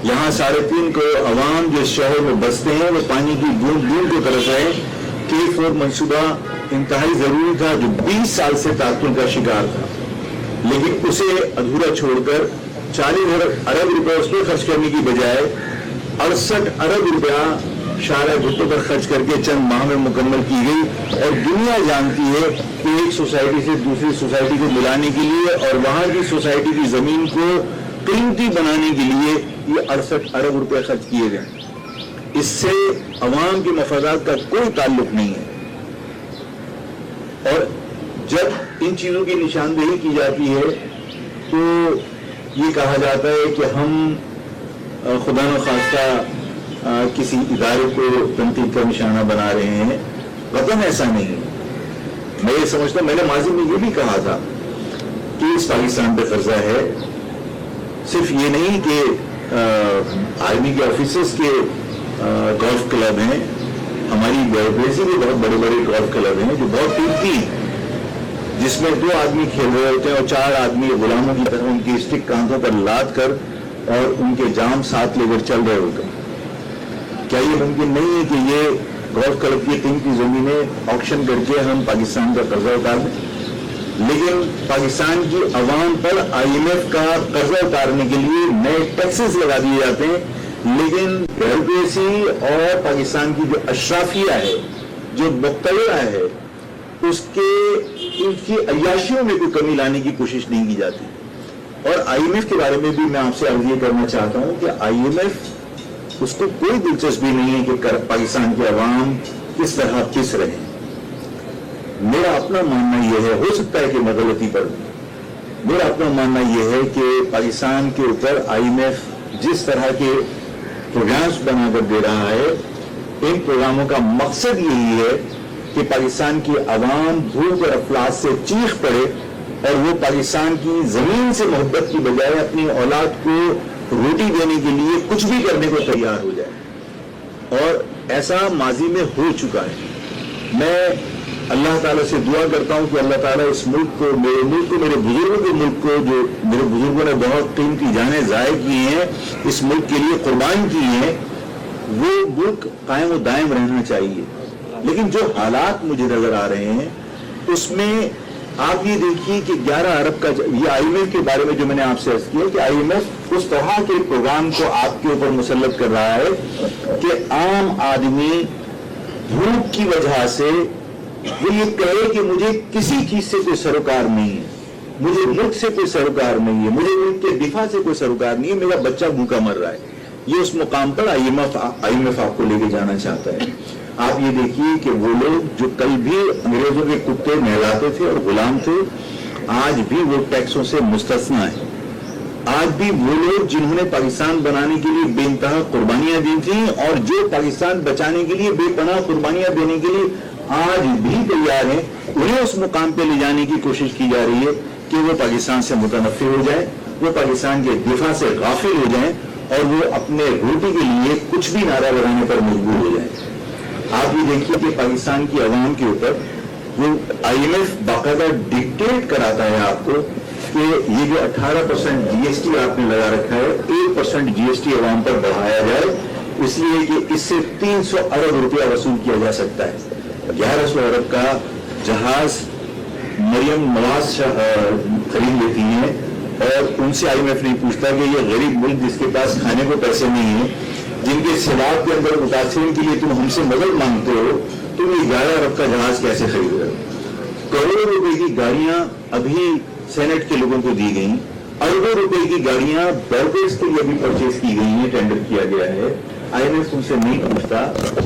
یہاں 3.5 کروڑ عوام جو شہر میں بستے ہیں وہ پانی کی بوند بوند کو ترس رہے ہیں. K4 منصوبہ انتہائی ضروری تھا جو 20 سال سے تعطل کا شکار تھا، لیکن اسے ادھورا چھوڑ کر 40 ارب روپے اس پر خرچ کرنے کی بجائے 68 ارب روپیہ شارع بھٹو پر خرچ کر کے چند ماہ میں مکمل کی گئی. اور دنیا جانتی ہے کہ ایک سوسائٹی سے دوسری سوسائٹی کو ملانے کے لیے اور وہاں کی سوسائٹی کی زمین کو قیمتی بنانے کے لیے یہ 68 ارب روپے خرچ کیے گئے. اس سے عوام کے مفادات کا کوئی تعلق نہیں ہے. اور جب ان چیزوں کی نشاندہی کی جاتی ہے تو یہ کہا جاتا ہے کہ ہم خدا نخواستہ کسی ادارے کو تنقید کا نشانہ بنا رہے ہیں. قطعاً ایسا نہیں ہے. میں یہ سمجھتا ہوں، میں نے ماضی میں یہ بھی کہا تھا کہ اس پاکستان پہ قرضہ ہے. صرف یہ نہیں کہ آرمی کے آفیسرز کے گولف کلب ہیں، ہماری بیوروکریسی کے بہت بڑے بڑے گولف کلب ہیں جو بہت قیمتی ہیں، جس میں 2 آدمی کھیل رہے ہوتے ہیں اور 4 آدمی غلاموں کی طرح ان کی اسٹک کاندھوں پر لاد کر اور ان کے جام ساتھ لے کر چل رہے ہوتے ہیں. کیا یہ ممکن نہیں ہے کہ یہ گولف کلب کی قیمتی زمینیں آکشن کر کے ہم پاکستان کا قرضہ اتار دیں؟ لیکن پاکستان کی عوام پر IMF کا قرضہ اتارنے کے لیے نئے ٹیکسز لگا دیے جاتے ہیں، لیکن بیوروکریسی اور پاکستان کی جو اشرافیہ ہے، جو مقتدرہ ہے، اس کے ان کی عیاشیوں میں کوئی کمی لانے کی کوشش نہیں کی جاتی. اور IMF کے بارے میں بھی میں آپ سے عرض یہ کرنا چاہتا ہوں کہ IMF اس کو کوئی دلچسپی نہیں ہے کہ پاکستان کے عوام کس طرح پس رہے ہیں. میرا اپنا ماننا یہ ہے، ہو سکتا ہے کہ میں غلطی پر ہوں، میرا اپنا ماننا یہ ہے کہ پاکستان کے اوپر IMF جس طرح کے پروگرامز بنا کر دے رہا ہے، ان پروگراموں کا مقصد یہی ہے کہ پاکستان کی عوام بھوک اور افلاس سے چیخ پڑے اور وہ پاکستان کی زمین سے محبت کی بجائے اپنی اولاد کو روٹی دینے کے لیے کچھ بھی کرنے کو تیار ہو جائے. اور ایسا ماضی میں ہو چکا ہے. میں اللہ تعالیٰ سے دعا کرتا ہوں کہ اللہ تعالیٰ اس ملک کو، میرے ملک کو، میرے بزرگوں کے ملک کو، جو میرے بزرگوں نے بہت قیمتی جانیں ضائع کی ہیں، اس ملک کے لیے قربان کی ہیں، وہ ملک قائم و دائم رہنا چاہیے. لیکن جو حالات مجھے نظر آ رہے ہیں اس میں آپ یہ دیکھیے کہ 11 ارب کا یہ IMF کے بارے میں جو میں نے آپ سے عرض کیا کہ IMF اس طرح کے پروگرام کو آپ کے اوپر مسلط کر رہا ہے کہ عام آدمی بھوک کی وجہ سے وہ یہ کہے کہ مجھے کسی چیز سے کوئی سروکار نہیں ہے، مجھے ملک سے کوئی سروکار نہیں ہے، مجھے ملک کے دفاع سے کوئی سروکار نہیں ہے، میرا بچہ بھوکا مر رہا ہے. یہ اس مقام پر IMF آپ کو لے کے جانا چاہتا ہے. آپ یہ دیکھیے کہ وہ لوگ جو کل بھی انگریزوں کے کتے نہلاتے تھے اور غلام تھے، آج بھی وہ ٹیکسوں سے مستثنا ہیں. آج بھی وہ لوگ جنہوں نے پاکستان بنانے کے لیے بے انتہا قربانیاں دی تھیں اور جو پاکستان بچانے کے لیے بے پناہ قربانیاں دینے کے لیے آج بھی تیار ہیں، انہیں اس مقام پہ لے جانے کی کوشش کی جا رہی ہے کہ وہ پاکستان سے متنفر ہو جائیں، وہ پاکستان کے دفاع سے غافل ہو جائیں اور وہ اپنے روٹی کے لیے کچھ بھی نعرہ لگانے پر مجبور ہو جائیں. آپ یہ دیکھیے کہ پاکستان کی عوام کے اوپر وہ IMF باقاعدہ ڈکٹیٹ کراتا ہے آپ کو کہ یہ جو 18% GST آپ نے لگا رکھا ہے، 1% GST عوام پر بڑھایا جائے، اس لیے کہ اس سے 300 ارب روپیہ وصول کیا جا سکتا ہے. 1100 ارب کا جہاز مریم نواز خرید لیتی ہیں اور ان سے IMF نہیں پوچھتا کہ یہ غریب ملک جس کے پاس کھانے کو پیسے نہیں ہیں، جن کے سیلاب کے اندر متاثرین کے لیے تم ہم سے مدد مانگتے ہو، تم یہ 11 ارب کا جہاز کیسے خرید رہے ہو؟ کروڑوں روپے کی گاڑیاں ابھی سینٹ کے لوگوں کو دی گئیں، اربوں روپے کی گاڑیاں بیوروکریز کے لیے بھی پرچیز کی گئی ہیں، ٹینڈر کیا گیا ہے. IMF تم سے نہیں پوچھتا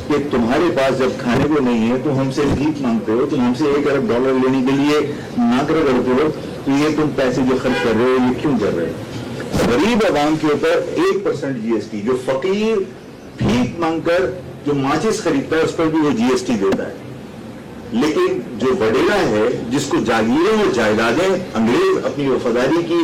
کہ تمہارے پاس جب کھانے کو نہیں ہے تو ہم سے بھیک مانگتے ہو، تم ہم سے $1 ارب لینے کے لیے ناکرے کرتے ہو، تو یہ تم پیسے جو خرچ کر رہے ہو یہ کیوں کر رہے ہو؟ غریب عوام کے اوپر 1% GST، جو فقیر بھیک مانگ کر جو ماچس خریدتا ہے اس پر بھی وہ GST دیتا ہے. لیکن جو وڈیرا ہے جس کو جاگیریں اور جائیدادیں انگریز اپنی وفاداری کی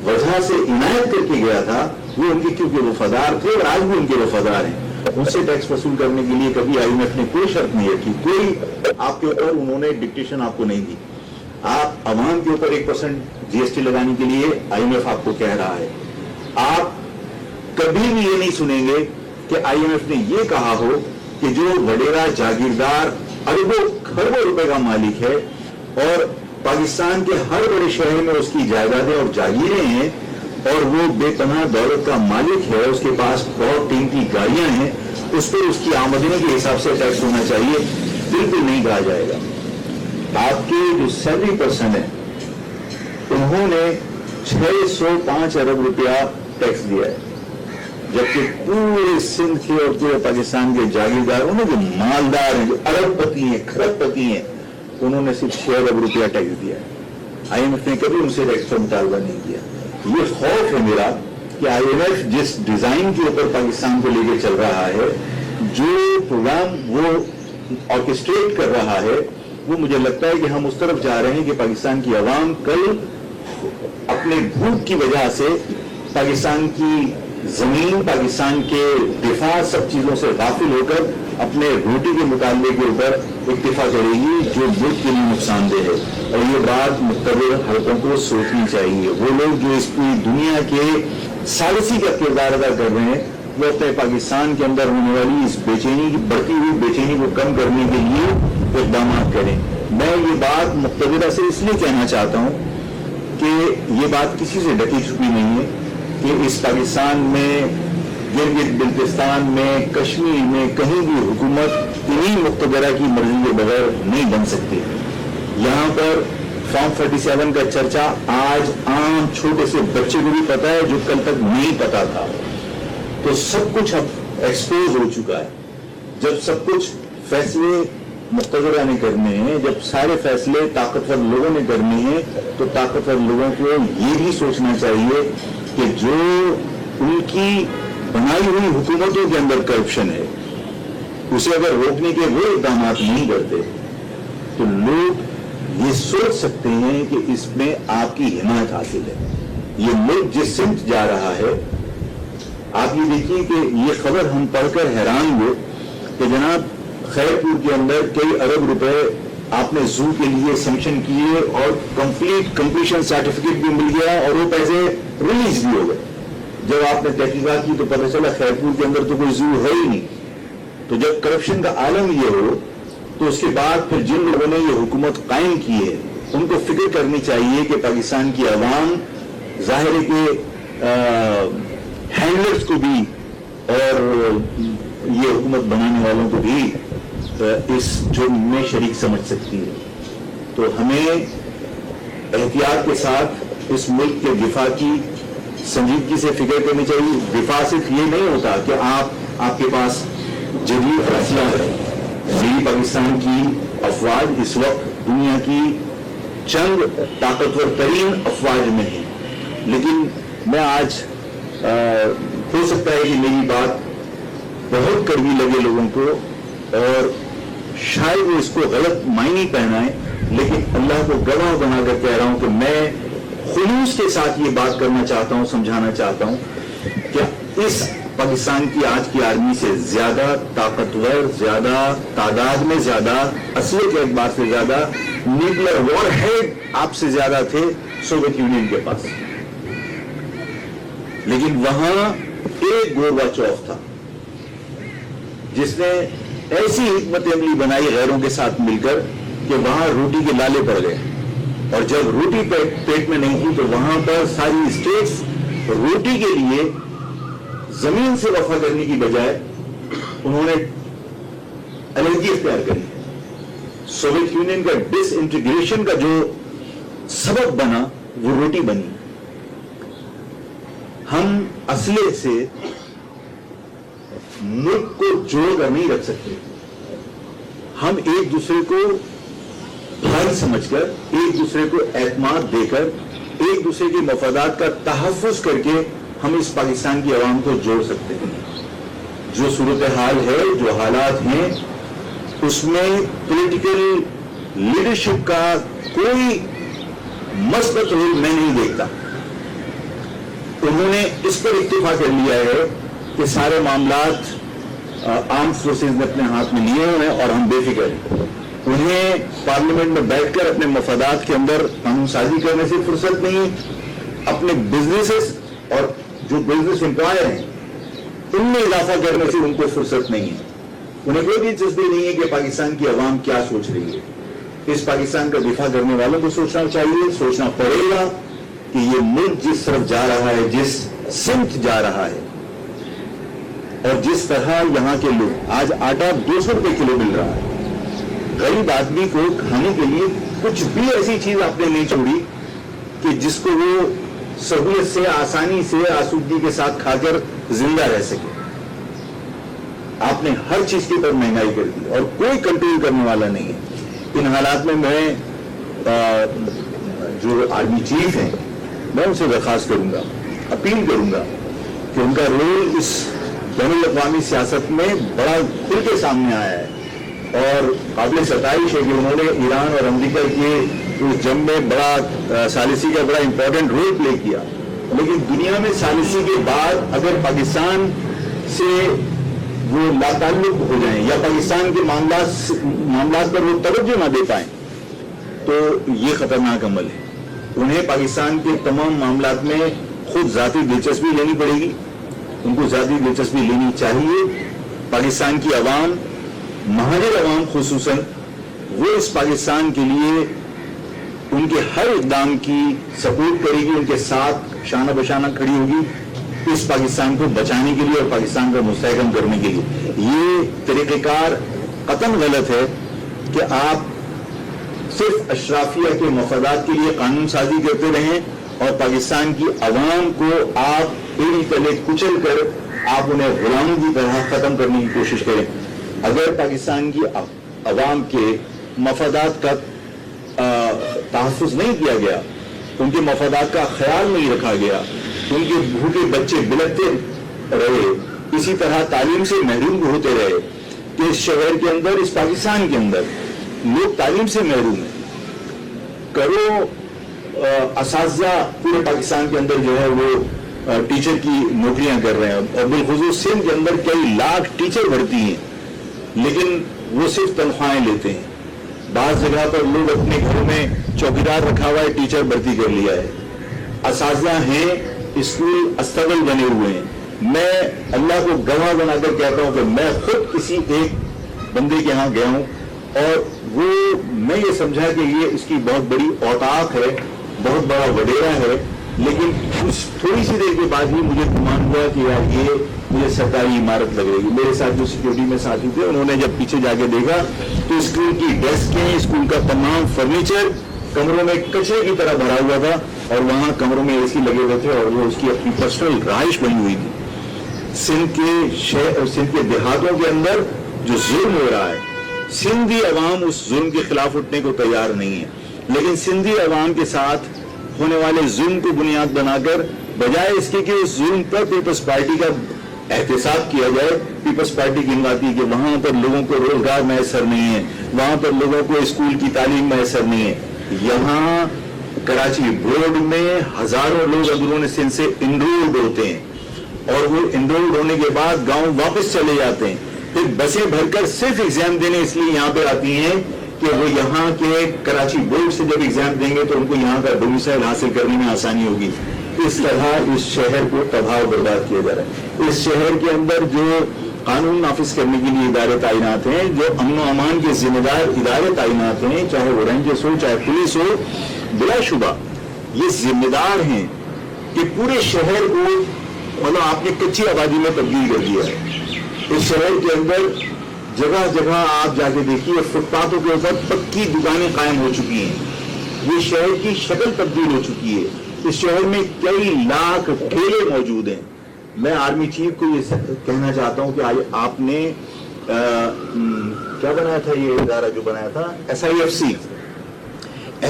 وجہ سے عنایت کر کے گیا تھا، وہ ان کے کیونکہ وفادار تھے اور آج بھی ان کے وفادار ہیں، ان سے ٹیکس وصول کرنے کے لیے کبھی IMF نے کوئی شرط نہیں رکھی، کوئی آپ کے اوپر انہوں نے ڈکٹیشن آپ کو نہیں دی. آپ عوام کے اوپر 1% GST لگانے کے لیے IMF آپ کو کہہ رہا ہے. آپ کبھی بھی یہ نہیں سنیں گے کہ IMF نے یہ کہا ہو کہ جو وڈیرا جاگیردار اربوں کھربوں روپے کا مالک ہے اور پاکستان کے ہر بڑے شہر میں اس کی جائیدادیں اور جاگیریں ہیں اور وہ بے پناہ دولت کا مالک ہے, اس کے پاس بہت قیمتی گاڑیاں ہیں, اس پر اس کی آمدنی کے حساب سے ٹیکس ہونا چاہیے, بالکل نہیں کہا جائے گا. آپ کے جو سیلری پرسن ہیں انہوں نے 605 ارب روپیہ ٹیکس دیا ہے, جبکہ پورے سندھ کے اور پورے پاکستان کے جاگیردار انہوں جو مالدار ہیں, جو ارب پتی ہیں, کھرب پتی ہیں, انہوں نے صرف 6 ارب روپیہ ٹیکس دیا ہے. IMF نے کبھی ان سے ٹیکس پر مطالبہ نہیں کیا. یہ خوف ہے میرا کہ IMF جس ڈیزائن کے اوپر پاکستان کو لے کے چل رہا ہے, جو پروگرام وہ آرکسٹریٹ کر رہا ہے, وہ مجھے لگتا ہے کہ ہم اس طرف جا رہے ہیں کہ پاکستان کی عوام کل اپنے بھوک کی وجہ سے پاکستان کی زمین, پاکستان کے دفاع, سب چیزوں سے غافل ہو کر اپنے روٹی کے مطالبے کے اوپر اکتفا کرے گی, جو ملک کے لیے نقصان دہ ہے. اور یہ بات مقتدر حلقوں کو سوچنی چاہیے. وہ لوگ جو اس پوری دنیا کے ثالثی کا کردار ادا کر رہے ہیں, وہ اپنے پاکستان کے اندر ہونے والی اس بے چینی کی, بڑھتی ہوئی بے چینی کو کم کرنے کے لیے اقدامات کریں. میں یہ بات مقتدرہ سے اس لیے کہنا چاہتا ہوں کہ یہ بات کسی سے ڈھکی چھپی نہیں ہے کہ اس پاکستان میں, گلگت بلتستان میں, کشمیر میں کہیں بھی حکومت انہی مقتدرہ کی مرضی کے بغیر نہیں بن سکتی. یہاں پر فارم 47 کا چرچا آج عام چھوٹے سے بچے کو بھی پتا ہے جو کل تک نہیں پتا تھا. تو سب کچھ اب ایکسپوز ہو چکا ہے. جب سب کچھ فیصلے مقتدرہ نے کرنے ہیں, جب سارے فیصلے طاقتور لوگوں نے کرنے ہیں, تو طاقتور لوگوں کو یہ بھی سوچنا چاہیے کہ جو ان کی بنائی ہوئی حکومتوں کے اندر کرپشن ہے, اسے اگر روکنے کے وہ اقدامات نہیں کرتے تو لوگ یہ سوچ سکتے ہیں کہ اس میں آپ کی حمایت حاصل ہے. یہ ملک جس سمت جا رہا ہے, آپ یہ دیکھیے کہ یہ خبر ہم پڑھ کر حیران ہوئے کہ جناب خیر پور کے اندر کئی ارب روپے آپ نے زو کے لیے سینکشن کیے اور کمپلیشن سرٹیفکیٹ بھی مل گیا اور وہ پیسے ریلیز بھی ہو گئے. جب آپ نے تحقیقات کی تو پتہ چلا خیر پور کے اندر تو کوئی زو ہے ہی نہیں. تو جب کرپشن کا عالم یہ ہو تو اس کے بعد پھر جن لوگوں نے یہ حکومت قائم کی ہے ان کو فکر کرنی چاہیے کہ پاکستان کی عوام ظاہر ہے کہ ہینڈلرز کو بھی اور یہ حکومت بنانے والوں کو بھی اس جرم میں شریک سمجھ سکتی ہے. تو ہمیں احتیاط کے ساتھ اس ملک کے دفاع کی سنجیدگی سے فکر کرنی چاہیے. دفاع صرف یہ نہیں ہوتا کہ آپ کے پاس جدید اسلحہ ہے. میری پاکستان کی افواج اس وقت دنیا کی چند طاقتور ترین افواج میں ہے, لیکن میں آج ہو سکتا ہے کہ میری بات بہت کڑوی لگے لوگوں کو اور شاید وہ اس کو غلط معنی پہنائیں, لیکن اللہ کو گواہ بنا کر کہہ رہا ہوں کہ میں خلوص کے ساتھ یہ بات کرنا چاہتا ہوں, سمجھانا چاہتا ہوں کہ اس پاکستان کی آج کی آرمی سے زیادہ طاقتور, زیادہ تعداد میں زیادہ, اسلحے کے اعتبار سے زیادہ نیوکلیر وار ہیڈ آپ سے زیادہ تھے سوویت یونین کے پاس. لیکن وہاں ایک گورباچوف تھا جس نے ایسی حکمت عملی بنائی غیروں کے ساتھ مل کر کہ وہاں روٹی کے لالے پڑ گئے, اور جب روٹی پیٹ میں نہیں تھی تو وہاں پر ساری اسٹیٹس روٹی کے لیے زمین سے وفا کرنے کی بجائے انہوں نے علیحدگی اختیار کری. سوویت یونین کا ڈس انٹیگریشن کا جو سبب بنا وہ روٹی بنی. ہم اسلحے سے ملک کو جوڑ کر نہیں رکھ سکتے. ہم ایک دوسرے کو بھائی سمجھ کر, ایک دوسرے کو اعتماد دے کر, ایک دوسرے کے مفادات کا تحفظ کر کے ہم اس پاکستان کی عوام کو جوڑ سکتے ہیں. جو صورتحال ہے, جو حالات ہیں, اس میں پولیٹیکل لیڈرشپ کا کوئی مثبت رول میں نہیں دیکھتا. انہوں نے اس پر اتفاق کر لیا ہے کہ سارے معاملات آرم فورسز نے اپنے ہاتھ میں لیے ہوئے ہیں اور ہم بے فکر ہیں. انہیں پارلیمنٹ میں بیٹھ کر اپنے مفادات کے اندر قانون سازی کرنے سے فرصت نہیں. اپنے بزنسز اور جو بزنس امپلائر ہیں ان میں اضافہ کرنے سے ان کو فرصت نہیں ہے. انہیں کوئی دلچسپی نہیں ہے کہ پاکستان کی عوام کیا سوچ رہی ہے. اس پاکستان کا دفاع کرنے والوں کو سوچنا چاہیے, سوچنا پڑے گا کہ یہ ملک جس طرف جا رہا ہے, جس سمت جا رہا ہے, اور جس طرح یہاں کے لوگ, آج آٹا 200 روپے کلو مل رہا ہے, غریب آدمی کو کھانے کے لیے کچھ بھی ایسی چیز آپ نے نہیں چھوڑی کہ جس کو وہ سہولت سے, آسانی سے, آسودگی کے ساتھ کھا کر زندہ رہ سکے. آپ نے ہر چیز کی طرف مہنگائی کر دی اور کوئی کنٹرول کرنے والا نہیں ہے. ان حالات میں جو آرمی چیف ہیں, میں ان سے درخواست کروں گا, اپیل کروں گا کہ ان کا رول اس بین الاقوامی سیاست میں بڑا کھل کے سامنے آیا ہے, اور قابل ستائش ہے کہ انہوں نے ایران اور امریکہ کے اس جنگ میں بڑا ثالثی کا بڑا امپورٹنٹ رول پلے کیا. لیکن دنیا میں ثالثی کے بعد اگر پاکستان سے وہ لاتعلق ہو جائیں یا پاکستان کے معاملات پر وہ توجہ نہ دے پائیں تو یہ خطرناک عمل ہے. انہیں پاکستان کے تمام معاملات میں خود ذاتی دلچسپی لینی پڑے گی, ان کو ذاتی دلچسپی لینی چاہیے. پاکستان کی عوام, مہاجر عوام خصوصاً, وہ اس پاکستان کے لیے ان کے ہر اقدام کی سپورٹ کرے گی, ان کے ساتھ شانہ بشانہ کھڑی ہوگی اس پاکستان کو بچانے کے لیے اور پاکستان کو مستحکم کرنے کے لیے. یہ طریقہ کار قطعاً غلط ہے کہ آپ صرف اشرافیہ کے مفادات کے لیے قانون سازی کرتے رہیں اور پاکستان کی عوام کو آپ ایڑی تلے کچل کر آپ انہیں غلاموں کی طرح ختم کرنے کی کوشش کریں. اگر پاکستان کی عوام کے مفادات کا تحفظ نہیں کیا گیا, ان کے مفادات کا خیال نہیں رکھا گیا, ان کے بھوکے بچے بلکتے رہے, اسی طرح تعلیم سے محروم ہوتے رہے کہ اس شہر کے اندر, اس پاکستان کے اندر لوگ تعلیم سے محروم ہیں. کروڑوں اساتذہ پورے پاکستان کے اندر جو ہے وہ ٹیچر کی نوکریاں کر رہے ہیں, اور بالخصوص سندھ کے اندر کئی لاکھ ٹیچر بھرتی ہیں, لیکن وہ صرف تنخواہیں لیتے ہیں. بعض جگہ پر لوگ اپنے گھروں میں چوکیدار رکھا ہوا ہے, ٹیچر بھرتی کر لیا ہے. اساتذہ ہیں, اسکول استقبل بنے ہوئے ہیں. میں اللہ کو گواہ بنا کر کہتا ہوں کہ میں خود کسی ایک بندے کے ہاں گیا ہوں, اور وہ میں یہ سمجھا کہ یہ اس کی بہت بڑی اوقاف ہے, بہت بڑا وڈیرا ہے, لیکن تھوڑی سی دیر کے بعد ہی مجھے گمان ہوا کہ یار یہ مجھے سرکاری عمارت لگ رہی ہے. میرے ساتھ جو سیکورٹی میں ساتھی تھے, انہوں نے جب پیچھے جا کے دیکھا تو اسکول کی ڈیسکیں, اسکول کا تمام فرنیچر کمروں میں کچرے کی طرح بھرا ہوا تھا, اور وہاں کمروں میں اے سی لگے ہوئے تھے, اور وہ اس کی اپنی پرسنل رہائش بنی ہوئی تھی. سندھ کے دیہاتوں کے اندر جو ظلم ہو رہا ہے, سندھی عوام اس ظلم کے خلاف اٹھنے کو تیار نہیں ہے, لیکن سندھی عوام کے ساتھ ہونے والے ظلم کو بنیاد بنا کر بجائے اس کے کہ اس ظلم پر پیپلز پارٹی کا احتساب کیا جائے, پیپلز پارٹی گنواتی کہ وہاں پر لوگوں کو روزگار میسر نہیں ہے, وہاں پر لوگوں کو اسکول کی تعلیم میسر نہیں ہے. یہاں کراچی بورڈ میں ہزاروں لوگ اندرون سندھ سے انرولڈ ہوتے ہیں, اور وہ انرولڈ ہونے کے بعد گاؤں واپس چلے جاتے ہیں, پھر بسیں بھر کر صرف ایگزام دینے اس لیے یہاں پہ آتی ہیں کہ وہ یہاں کے کراچی بورڈ سے جب ایگزام دیں گے تو ان کو یہاں کا ڈومیسائل حاصل کرنے میں آسانی ہوگی. اس طرح اس شہر کو تباہ و برباد کیا جا رہا ہے. اس شہر کے اندر جو قانون نافذ کرنے کے لیے ادارے تعینات ہیں, جو امن و امان کے ذمہ دار ادارے تعینات ہیں, چاہے وہ رینجرز ہو چاہے پولیس ہو, بلا شبہ یہ ذمہ دار ہیں کہ پورے شہر کو مطلب آپ نے کچی آبادی میں تبدیل کر دیا ہے. اس شہر کے اندر جگہ جگہ آپ جا کے دیکھیے فٹ پاتھوں کے اوپر پکی دکانیں قائم ہو چکی ہیں. یہ شہر کی شکل تبدیل ہو چکی ہے. اس شہر میں کئی لاکھ ٹھیلے موجود ہیں. میں آرمی چیف کو یہ کہنا چاہتا ہوں کہ آپ نے کیا بنایا تھا, یہ ادارہ جو بنایا تھا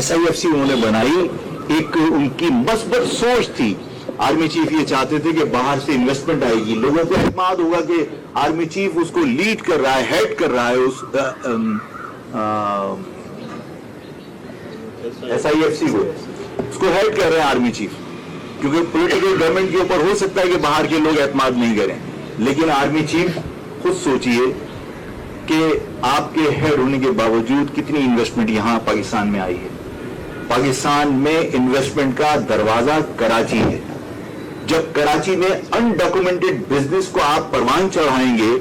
SIFC انہوں نے بنائی. ایک ان کی مثبت سوچ تھی. آرمی چیف یہ چاہتے تھے کہ باہر سے انویسٹمنٹ آئے گی, لوگوں کو اعتماد ہوگا کہ آرمی چیف اس کو لیڈ کر رہا ہے, ہیڈ کر رہا ہے اس SIFC کو, اس کو ہیڈ کر رہا ہے آرمی چیف, کیونکہ پولیٹیکل گورنمنٹ کے اوپر ہو سکتا ہے کہ باہر کے لوگ اعتماد نہیں کریں, لیکن آرمی چیف خود سوچئے کہ آپ کے ہیڈ ہونے کے باوجود کتنی انویسٹمنٹ یہاں پاکستان میں آئی ہے. پاکستان میں انویسٹمنٹ کا دروازہ کراچی ہے. جب کراچی میں انڈاکومنٹڈ بزنس کو آپ پروان چڑھائیں گے,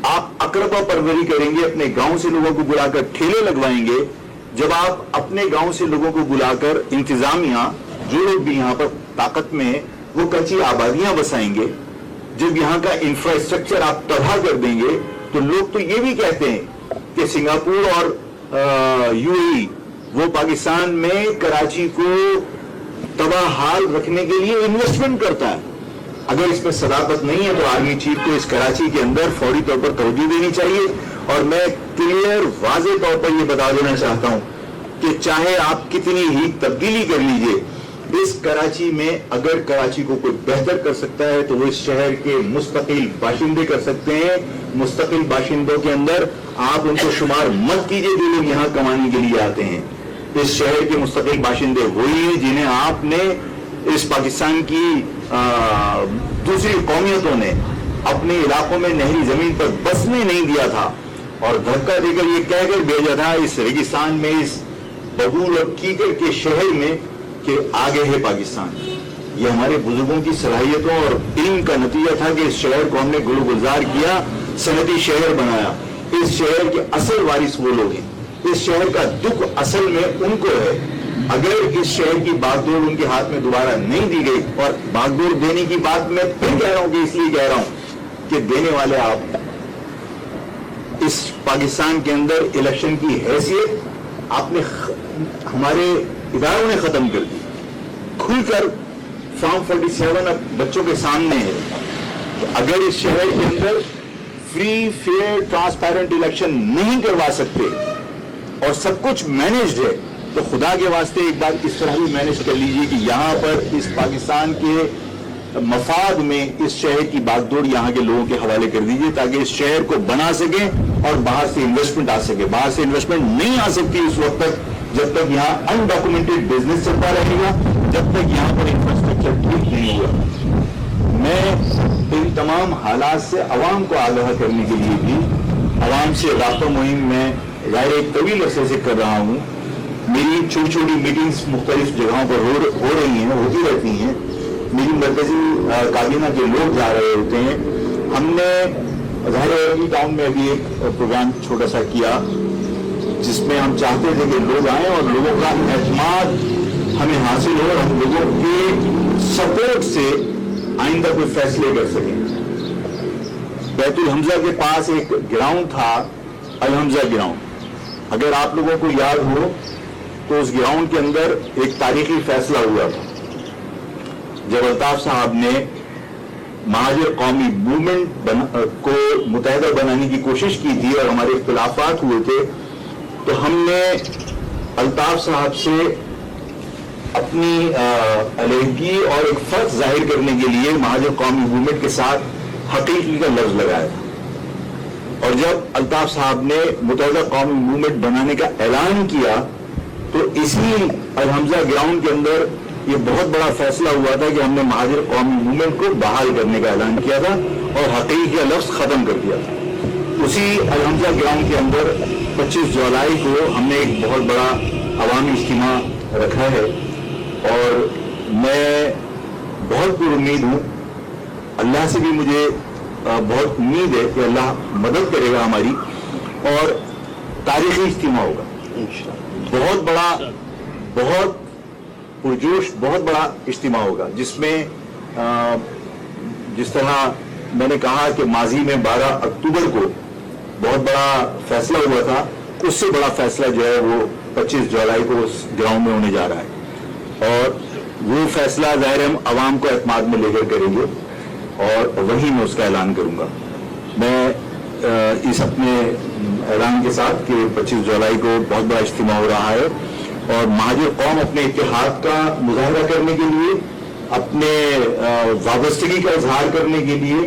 آپ اقربا پروری کریں گے, اپنے گاؤں سے لوگوں کو بلا کر ٹھیلے لگوائیں گے, جب آپ اپنے گاؤں سے لوگوں کو بلا کر انتظامیہ جو لوگ بھی یہاں پر طاقت میں وہ کچی آبادیاں بسائیں گے, جب یہاں کا انفراسٹرکچر آپ تباہ کر دیں گے, تو لوگ تو یہ بھی کہتے ہیں کہ سنگاپور اور یو اے ای وہ پاکستان میں کراچی کو تباہ حال رکھنے کے لیے انویسٹمنٹ کرتا ہے. اگر اس میں صداقت نہیں ہے تو آرمی چیف کو اس کراچی کے اندر فوری طور پر توجہ دینی چاہیے. اور میں کلیئر واضح طور پر یہ بتا دینا چاہتا ہوں کہ چاہے آپ کتنی ہی تبدیلی کر لیجئے, اس کراچی میں اگر کراچی کو کوئی بہتر کر سکتا ہے تو وہ اس شہر کے مستقل باشندے کر سکتے ہیں. مستقل باشندوں کے اندر آپ ان کو شمار مت کیجئے جو لوگ یہاں کمانے کے لیے آتے ہیں. اس شہر کے مستقل باشندے وہی ہیں جنہیں آپ نے اس پاکستان کی دوسری قومیتوں نے اپنے علاقوں میں نہری زمین پر بسنے نہیں دیا تھا, اور دھکا دے کر یہ کہہ کر بھیجا تھا اس ریگستان میں, اس ببول اور کیکر کے شہر میں کہ آگے ہے پاکستان. یہ ہمارے بزرگوں کی صلاحیتوں اور علم کا نتیجہ تھا کہ اس شہر کو ہم نے گل گلزار کیا, صنعتی شہر بنایا. اس شہر کے اصل وارث وہ لوگ ہیں. اس شہر کا دکھ اصل میں ان کو ہے. اگر اس شہر کی باغ ڈور ان کے ہاتھ میں دوبارہ نہیں دی گئی, اور باغ ڈور دینے کی بات میں پھر کہہ رہا ہوں کہ اس لیے کہہ رہا ہوں کہ دینے والے آپ, اس پاکستان کے اندر الیکشن کی حیثیت آپ نے ہمارے اداروں نے ختم کر دی. کھل کر فارم 47 اب بچوں کے سامنے ہے. اگر اس شہر کے اندر فری فیئر ٹرانسپیرنٹ الیکشن نہیں کروا سکتے اور سب کچھ مینجڈ ہے, تو خدا کے واسطے ایک بار اس طرح بھی مینج کر لیجئے کہ یہاں پر اس پاکستان کے مفاد میں اس شہر کی باغ ڈور یہاں کے لوگوں کے حوالے کر دیجئے, تاکہ اس شہر کو بنا سکیں اور باہر سے انویسٹمنٹ آ سکے. باہر سے انویسٹمنٹ نہیں آ سکتی اس وقت تک جب تک یہاں انڈاکومنٹڈ بزنس چلتا رہے گا, جب تک یہاں پر انفراسٹرکچر ٹھیک نہیں ہوا. میں ان تمام حالات سے عوام کو آگاہ کرنے کے لیے بھی عوام سے رابطہ مہم میں ظاہر ایک طویل عرصے سے کر رہا ہوں. میری چھوٹی چھوٹی میٹنگز مختلف جگہوں پر ہو رہی ہیں, ہوتی رہتی ہیں. میری مرکزی کابینہ کے لوگ جا رہے ہوتے ہیں. ہم نے ظاہر ٹاؤن میں بھی ایک پروگرام چھوٹا سا کیا جس میں ہم چاہتے تھے کہ لوگ آئیں اور لوگوں کا اعتماد ہمیں حاصل ہو اور ہم لوگوں کے سپورٹ سے آئندہ کوئی فیصلے کر سکیں. بیت الحمزہ کے پاس ایک گراؤنڈ تھا, الحمزہ گراؤنڈ. اگر آپ لوگوں کو یاد ہو تو اس گراؤنڈ کے اندر ایک تاریخی فیصلہ ہوا تھا جب الطاف صاحب نے مہاجر قومی موومنٹ کو متحدہ بنانے کی کوشش کی تھی اور ہمارے اختلافات ہوئے تھے. تو ہم نے الطاف صاحب سے اپنی علیحدگی اور ایک فرق ظاہر کرنے کے لیے مہاجر قومی موومنٹ کے ساتھ حقیقی کا لفظ لگایا تھا. اور جب الطاف صاحب نے متحدہ قومی موومنٹ بنانے کا اعلان کیا تو اسی الحمزہ گراؤنڈ کے اندر یہ بہت بڑا فیصلہ ہوا تھا کہ ہم نے مہاجر قومی موومنٹ کو بحال کرنے کا اعلان کیا تھا اور حقیقی کا لفظ ختم کر دیا تھا. اسی الحمزہ گراؤنڈ کے اندر 25 جولائی کو ہم نے ایک بہت بڑا عوامی اجتماع رکھا ہے, اور میں بہت پر امید ہوں, اللہ سے بھی مجھے بہت امید ہے کہ اللہ مدد کرے گا ہماری, اور تاریخی اجتماع ہوگا بہت بڑا, بہت پرجوش, بہت بڑا اجتماع ہوگا جس میں جس طرح میں نے کہا کہ ماضی میں 12 اکتوبر کو بہت بڑا فیصلہ ہوا تھا, اس سے بڑا فیصلہ جو ہے وہ 25 جولائی کو اس گراؤنڈ میں ہونے جا رہا ہے. اور وہ فیصلہ ظاہر ہم عوام کو اعتماد میں لے کر کریں گے اور وہی میں اس کا اعلان کروں گا. میں اس اپنے اعلان کے ساتھ کہ 25 جولائی کو بہت بڑا اجتماع ہو رہا ہے اور مہاجر قوم اپنے اتحاد کا مظاہرہ کرنے کے لیے, اپنے وابستگی کا اظہار کرنے کے لیے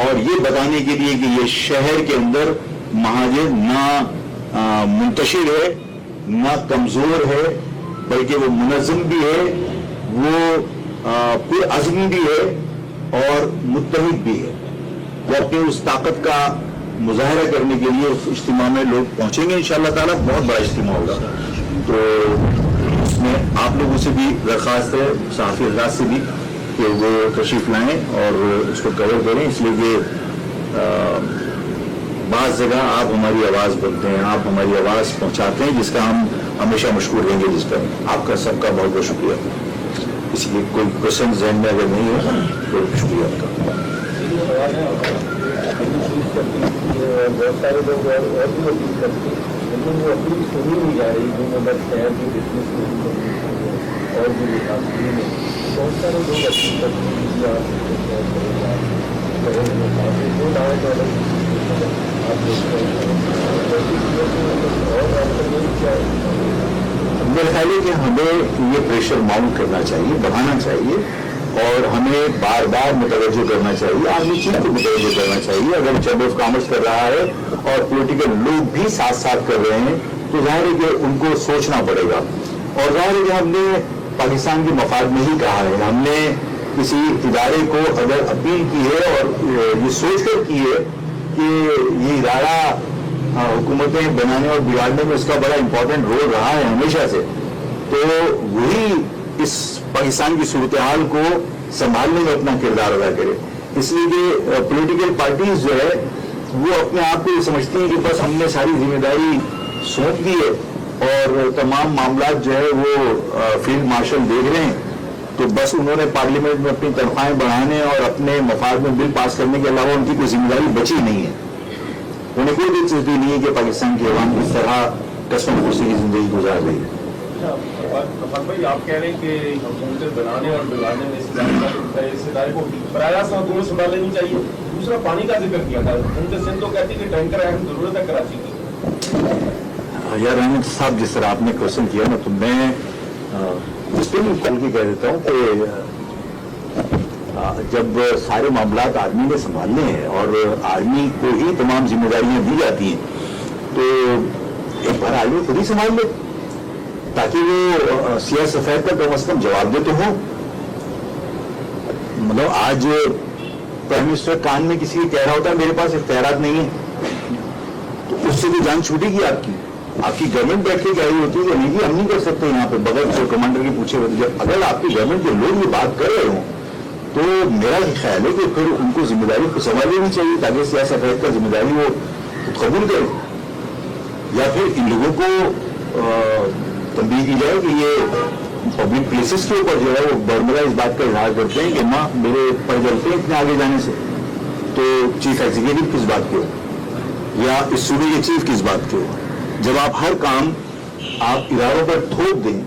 اور یہ بتانے کے لیے کہ یہ شہر کے اندر مہاجر نہ منتشر ہے نہ کمزور ہے بلکہ وہ منظم بھی ہے, وہ پرعزم بھی ہے اور متحد بھی ہے. وہ اپنی اس طاقت کا مظاہرہ کرنے کے لیے اس اجتماع میں لوگ پہنچیں گے انشاءاللہ تعالیٰ. بہت بڑا اجتماع ہوگا. تو اس میں آپ لوگوں سے بھی درخواست ہے, صحافی حضرات سے بھی, کہ وہ تشریف لائیں اور اس کو کور کریں، اس لیے کہ بعض جگہ آپ ہماری آواز بنتے ہیں، آپ ہماری آواز پہنچاتے ہیں، جس کا ہم ہمیشہ مشکور رہیں گے، جس پر آپ کا سب کا بہت بہت شکریہ. اس لیے کوئی کوشچن ذہن میں اگر نہیں ہے تو شکریہ آپ کا. بہت سارے لوگ اور بھی اپیل کرتے ہیں، لیکن وہ اپیل سنی نہیں جا رہی، جو مطلب شہر کی بزنس میں اور بھی وکاس میں بہت سارے لوگ اپیل کرتے ہیں. میرا خیال ہے کہ ہمیں یہ پریشر ماؤنٹ کرنا چاہیے، بڑھانا چاہیے، اور ہمیں بار بار متوجہ کرنا چاہیے، آدمی چیز کو متوجہ کرنا چاہیے. اگر چیمبر آف کامرس کر رہا ہے اور پولیٹیکل لوگ بھی ساتھ ساتھ کر رہے ہیں تو ظاہر ہے کہ ان کو سوچنا پڑے گا. اور ظاہر ہے کہ ہم نے پاکستان کے مفاد میں ہی کہا ہے، ہم نے کسی ادارے کو اگر اپیل کی ہے اور یہ سوچ کر کی ہے کہ یہ ادارہ حکومتیں بنانے اور بگاڑنے میں اس کا بڑا امپورٹنٹ رول رہا ہے ہمیشہ سے، تو وہی اس پاکستان کی صورتحال کو سنبھالنے میں اپنا کردار ادا کرے. اس لیے کہ پولیٹیکل پارٹیز جو ہے وہ اپنے آپ کو یہ سمجھتی ہیں کہ بس ہم نے ساری ذمہ داری سونپ دی ہے اور تمام معاملات جو ہے وہ فیلڈ مارشل دیکھ رہے ہیں، تو بس انہوں نے پارلیمنٹ میں اپنی تنخواہیں بڑھانے اور اپنے مفاد میں بل پاس کرنے کے علاوہ ان کی کوئی ذمہ داری بچی نہیں ہے. انہیں کوئی دلچسپی نہیں ہے کہ پاکستان کے عوام کس طرح کسم خوشی کی زندگی گزار رہی ہے. بھائی آپ کہہ رہے ہیں کہ حکومتیں بنانے اور بگاڑنے میں اس ادارے کو براہ راست حکومت سنبھال لینی چاہیے. دوسرا پانی کا ذکر کیا تھا، حکومت سندھ تو کہتی کہ ٹینکر اہم ضرورت ہے کراچی کی. یار احمد صاحب، جس طرح آپ نے کوشچن کیا نا، تو میں اس پہ بھی کل کی کہہ دیتا ہوں کہ جب سارے معاملات آدمی نے سنبھالنے ہیں اور آدمی کو ہی تمام ذمہ داریاں دی جاتی ہیں تو ایک بار آدمی خود ہی سنبھال لے تاکہ وہ سیاہ سفید کا کم از کم جواب دے تو ہو. مطلب آج پرائم منسٹر کان میں کسی کہہ رہا ہوتا ہے میرے پاس اختیارات نہیں ہیں، تو اس سے بھی جان چھوٹے گی آپ کی گورنمنٹ بیٹھ کے کہہ رہی ہوتی ہے کہ نہیں جی ہم نہیں کر سکتے یہاں پہ بغیر جو کمانڈر کے پوچھے ہوتے. جب اگر آپ کی گورنمنٹ کے لوگ یہ بات کر رہے ہوں تو میرا خیال ہے کہ پھر ان کو ذمہ داری کو سنبھال لینی چاہیے تاکہ سیاہ سفید کا ذمہ داری وہ قبول کرے، یا پھر ان لوگوں کو تنبیہ کی جائے کہ یہ پبلک پلیسز کے اوپر جو ہے وہ برملا اس بات کا اظہار کرتے ہیں کہ ماں میرے پر جلتے ہیں اتنے آگے جانے سے، تو چیف ایگزیکٹو کس بات کے ہو یا اس صوبے کے چیف کس بات کے ہو. جب آپ ہر کام آپ اداروں پر تھوپ دیں،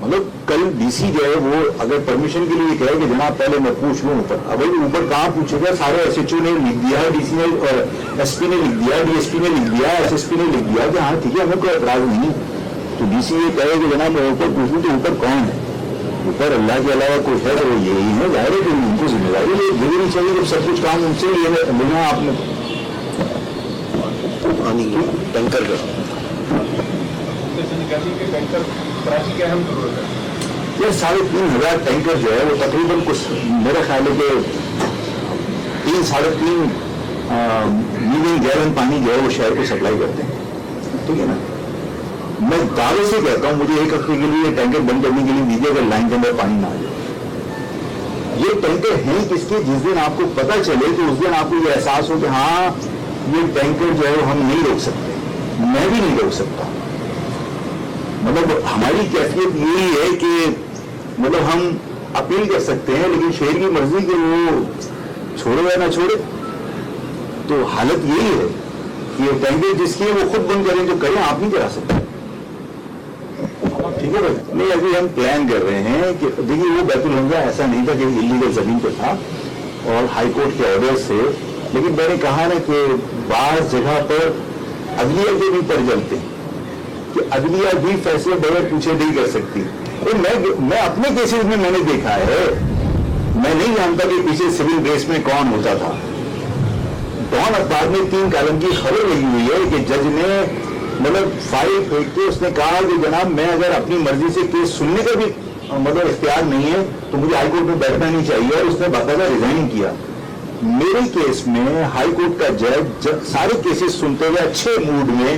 مطلب کل ڈی سی جو ہے وہ اگر پرمیشن کے لیے کہے کہ جناب پہلے میں پوچھ لوں اوپر، اب اوپر کہاں پوچھے گا؟ سارے ایس ایچ او نے لکھ دیا، ڈی سی نے ایس پی نے لکھ دیا، ڈی ایس پی نے لکھ دیا، ایس ایس پی نے لکھ دیا کہ ہاں ٹھیک ہے ہمیں کوئی اعتراض نہیں. تو ڈی سی یہ کہے کہ جناب میں اوپر پوچھ لوں تو اوپر کون ہے؟ اوپر اللہ کے علاوہ کوئی ہے تو وہ یہی ہے. ظاہر ہے کہ ان کو ذمہ داری دینی چاہیے کہ سب کچھ کام ان سے لینا. آپ نے ٹینکر کا یہ 3,500 ٹینکر جو ہے وہ تقریباً کچھ میرا خیال ہے کہ 3-3.5 ملین گیلن پانی جو ہے وہ شہر کو سپلائی کرتے ہیں. ٹھیک ہے نا؟ میں دعوے سے کہتا ہوں مجھے 1 ہفتے کے لیے یہ ٹینکر بند کرنے کے لیے دیجیے اگر لائن کے اندر پانی نہ آ جائے. یہ ٹینکر ہیں کس کے؟ جس دن آپ کو پتہ چلے تو اس دن آپ کو یہ احساس ہو کہ ہاں یہ ٹینکر جو ہے وہ ہم نہیں روک سکتے، میں بھی نہیں روک سکتا. مطلب ہماری کیفیت یہی ہے کہ مطلب ہم اپیل کر سکتے ہیں لیکن شہر کی مرضی کہ وہ چھوڑے یا نہ چھوڑے. تو حالت یہی ہے کہ ٹینکر جس کی وہ خود بند کریں تو کریں، آپ نہیں کرا سکتے. ٹھیک ہے بھائی؟ نہیں ابھی ہم پلان کر رہے ہیں کہ دیکھیے وہ بیت الحمزہ ایسا نہیں تھا کہ انلیگل زمین پہ تھا اور ہائی کورٹ کے آرڈر سے، لیکن میں نے کہا نا کہ بعض جگہ پر عدلیہ کے بھی پر جلتے ہیں کہ عدلیہ بھی فیصلے بغیر پوچھے نہیں کر سکتی. میں اپنے کیسز میں نے دیکھا ہے، میں نہیں جانتا کہ پیچھے سول بیس میں کون ہوتا تھا. ڈان اخبار میں 3 کالم کی خبر لگی ہوئی ہے کہ جج نے مطلب فائل پھینک کے اس نے کہا کہ جناب میں اگر اپنی مرضی سے کیس سننے کا بھی مطلب اختیار نہیں ہے تو مجھے ہائی کورٹ میں بیٹھنا نہیں چاہیے، اور اس نے باقاعدہ ریزائن کیا. میرے کیس میں ہائی کورٹ کا جج سارے کیسز سنتے ہوئے اچھے موڈ میں